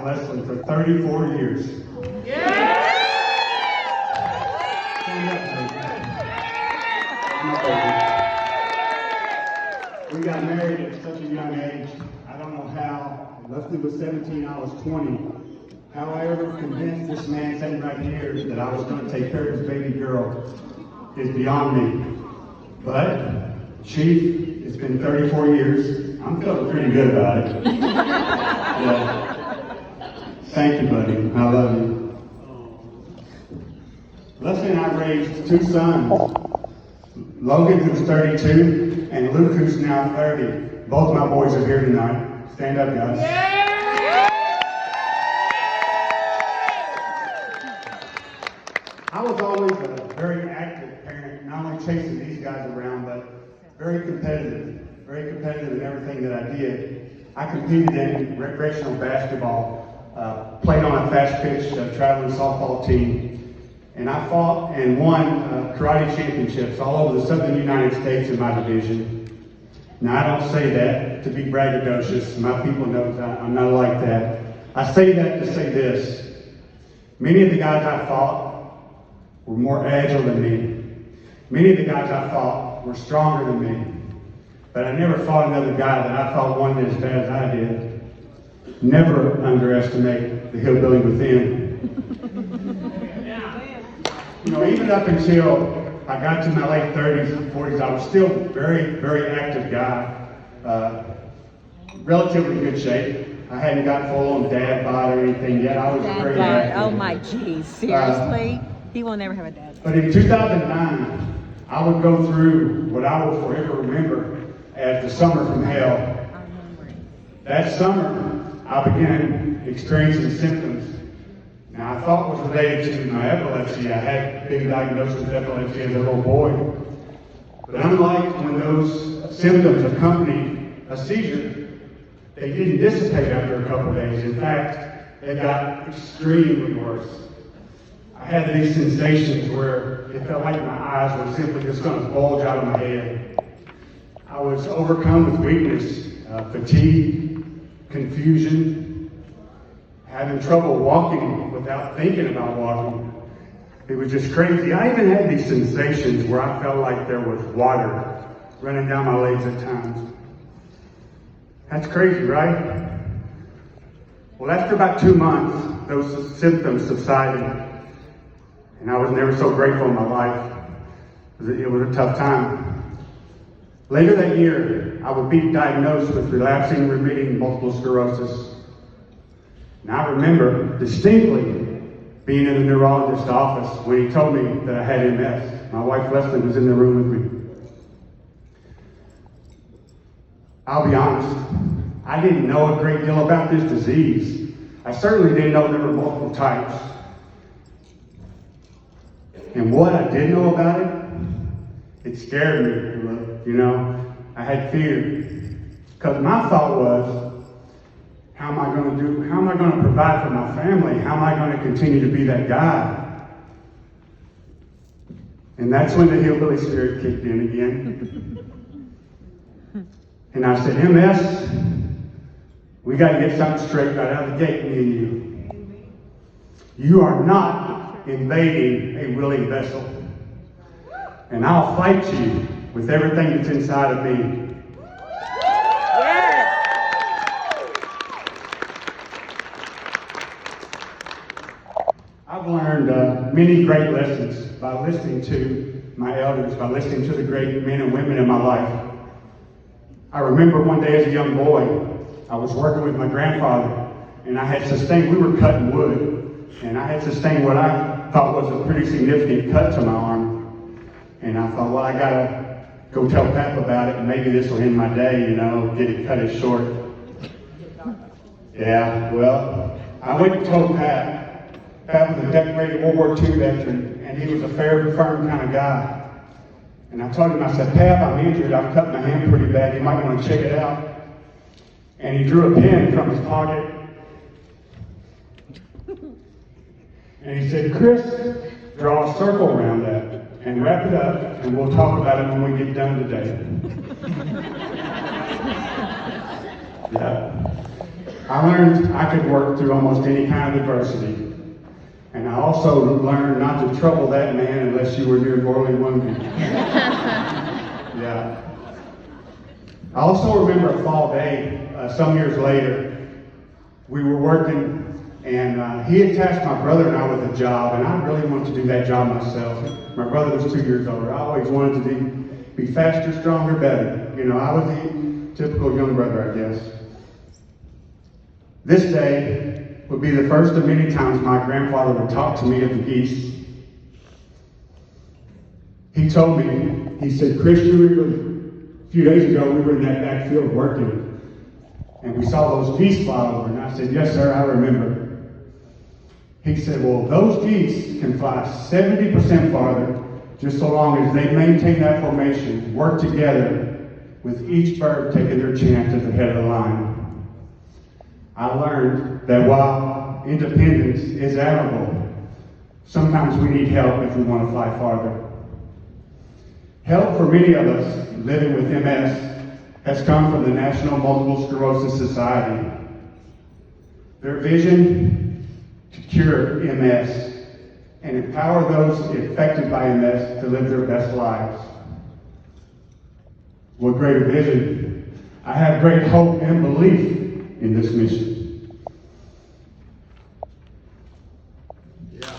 in Leslie for 34 years. Yeah! We got married at such a young age. I don't know how. Leslie was 17, I was 20. How I ever convinced this man sitting right here that I was going to take care of his baby girl is beyond me. But, Chief, it's been 34 years. I'm feeling pretty good about it. Yeah. Thank you, buddy. I love you. Leslie and I raised two sons. Logan, who's 32, and Luke, who's now 30. Both my boys are here tonight. Stand up, guys. Yeah! I was always a very active parent, not only chasing these guys around, but very competitive in everything that I did. I competed in recreational basketball, played on a fast pitch traveling softball team, and I fought and won karate championships all over the southern United States in my division. Now, I don't say that to be braggadocious. My people know that I'm not like that. I say that to say this. Many of the guys I fought were more agile than me. Many of the guys I fought were stronger than me. But I never fought another guy that I thought wanted as bad as I did. Never underestimate the hillbilly within. You know, even up until I got to my late 30s and 40s, I was still a very, very active guy. Relatively good shape. I hadn't got full on dad bod or anything yet. I was very active. Oh my geez, seriously? He will never have a dad. But in 2009, I would go through what I will forever remember as the summer from hell. I remember. That summer, I began experiencing symptoms. Now, I thought was related to my epilepsy. I had been diagnosed with epilepsy as a little boy. But unlike when those symptoms accompanied a seizure, they didn't dissipate after a couple of days. In fact, it got extremely worse. I had these sensations where it felt like my eyes were simply just going to bulge out of my head. I was overcome with weakness, fatigue, confusion, having trouble walking without thinking about walking. It was just crazy. I even had these sensations where I felt like there was water running down my legs at times. That's crazy, right? Well, after about 2 months, those symptoms subsided. And I was never so grateful in my life. It was a tough time. Later that year, I would be diagnosed with relapsing remitting multiple sclerosis. And I remember distinctly being in the neurologist's office when he told me that I had MS. My wife Leslie was in the room with me. I'll be honest, I didn't know a great deal about this disease. I certainly didn't know there were multiple types. And what I did know about it scared me, you know. I had fear. Because my thought was, how am I going to do, how am I going to provide for my family? How am I going to continue to be that guy? And that's when the hillbilly spirit kicked in again. And I said, MS, we got to get something straight right out of the gate, me and you. You are not invading a willing vessel. And I'll fight you with everything that's inside of me. Yes. I've learned many great lessons by listening to my elders, by listening to the great men and women in my life. I remember one day as a young boy, I was working with my grandfather, and I had sustained, we were cutting wood, and I had sustained what I thought was a pretty significant cut to my arm. And I thought, well, I gotta go tell Pap about it, and maybe this will end my day, you know, get it cut it short. Yeah, well, I went and told Pap. Pap was a decorated World War II veteran, and he was a fair, firm kind of guy. And I told him, I said, Pap, I'm injured. I've cut my hand pretty bad. You might want to check it out. And he drew a pen from his pocket. And he said, Chris, draw a circle around that and wrap it up, and we'll talk about it when we get done today. Yeah. I learned I could work through almost any kind of adversity. And I also learned not to trouble that man unless you were near mortally wounded. Yeah. I also remember a fall day, some years later. We were working, and he had tasked my brother and I with a job, and I really wanted to do that job myself. My brother was 2 years older. I always wanted to be faster, stronger, better. You know, I was the typical young brother, I guess. This day would be the first of many times my grandfather would talk to me of the geese. He told me, he said, Christian, a few days ago we were in that backfield working, and we saw those geese fly over, and I said, yes, sir, I remember. He said, well, those geese can fly 70% farther, just so long as they maintain that formation, work together, with each bird taking their chance at the head of the line. I learned that while independence is admirable, sometimes we need help if we want to fly farther. Help for many of us living with MS has come from the National Multiple Sclerosis Society. Their vision to cure MS and empower those affected by MS to live their best lives. What greater vision! I have great hope and belief in this mission. Yeah.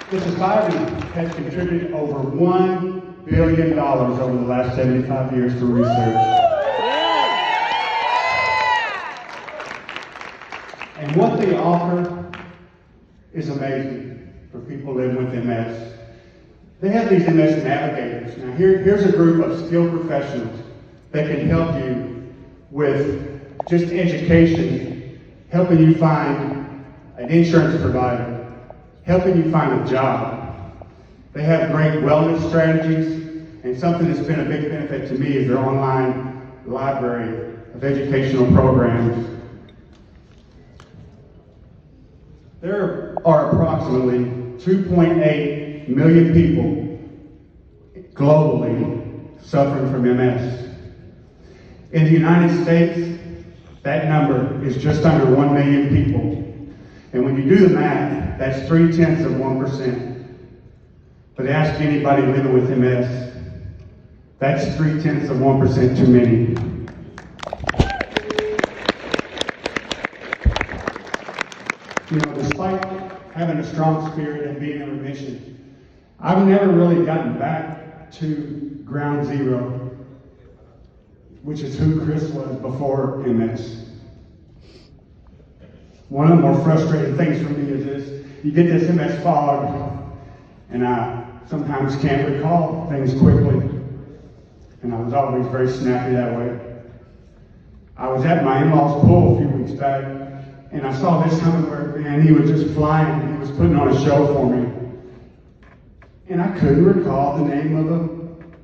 The society has contributed over $1 billion over the last 75 years to research. And what they offer is amazing for people living with MS. They have these MS navigators. Now here's a group of skilled professionals that can help you with just education, helping you find an insurance provider, helping you find a job. They have great wellness strategies, and something that's been a big benefit to me is their online library of educational programs. There are approximately 2.8 million people globally suffering from MS. In the United States, that number is just under 1 million people. And when you do the math, that's 0.3%. But ask anybody living with MS, that's 0.3% too many. You know, despite having a strong spirit and being in remission, I've never really gotten back to ground zero, which is who Chris was before MS. One of the more frustrating things for me is this: you get this MS fog, and I sometimes can't recall things quickly. And I was always very snappy that way. I was at my in-laws' pool a few weeks back, and I saw this hummingbird, man. He was just flying. He was putting on a show for me. And I couldn't recall the name of the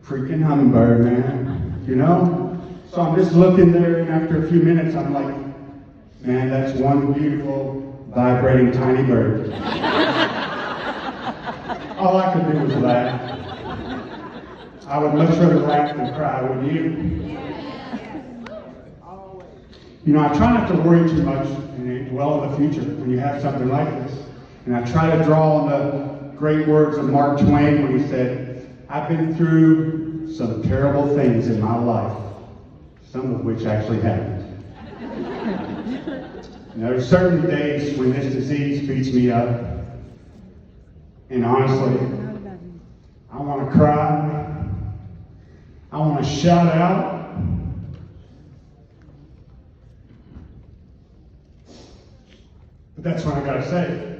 freaking hummingbird, man. You know? So I'm just looking there, and after a few minutes, I'm like, man, that's one beautiful, vibrating, tiny bird. All I could do was laugh. I would much rather laugh than cry, wouldn't you? You know, I try not to worry too much and dwell on the future when you have something like this. And I try to draw on the great words of Mark Twain when he said, I've been through some terrible things in my life, some of which actually happened. And there are certain days when this disease beats me up. And honestly, I want to cry. I want to shout out. But that's what I got to say.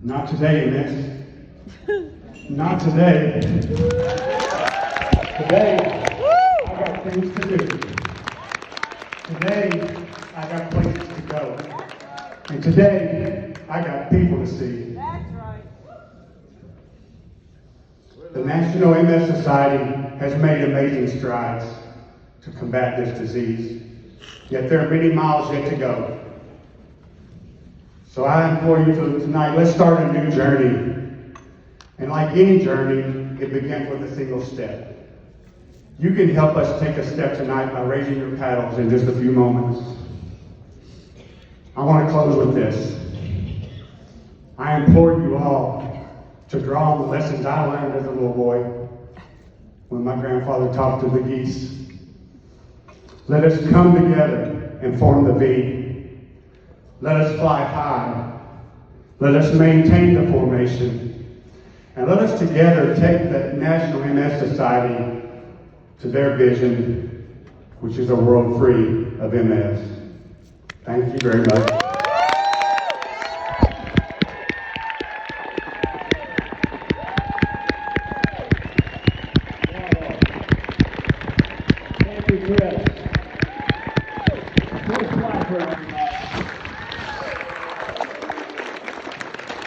Not today, Miss. Not today. Today, I got things to do. Today, I got places to go. And today, I got people to see. That's right. The National MS Society has made amazing strides to combat this disease. Yet there are many miles yet to go. So I implore you tonight, let's start a new journey. And like any journey, it begins with a single step. You can help us take a step tonight by raising your paddles in just a few moments. I want to close with this. I implore you all to draw on the lessons I learned as a little boy when my grandfather talked to the geese. Let us come together and form the V. Let us fly high. Let us maintain the formation. And let us together take the National MS Society to their vision, which is a world free of MS. Thank you very much.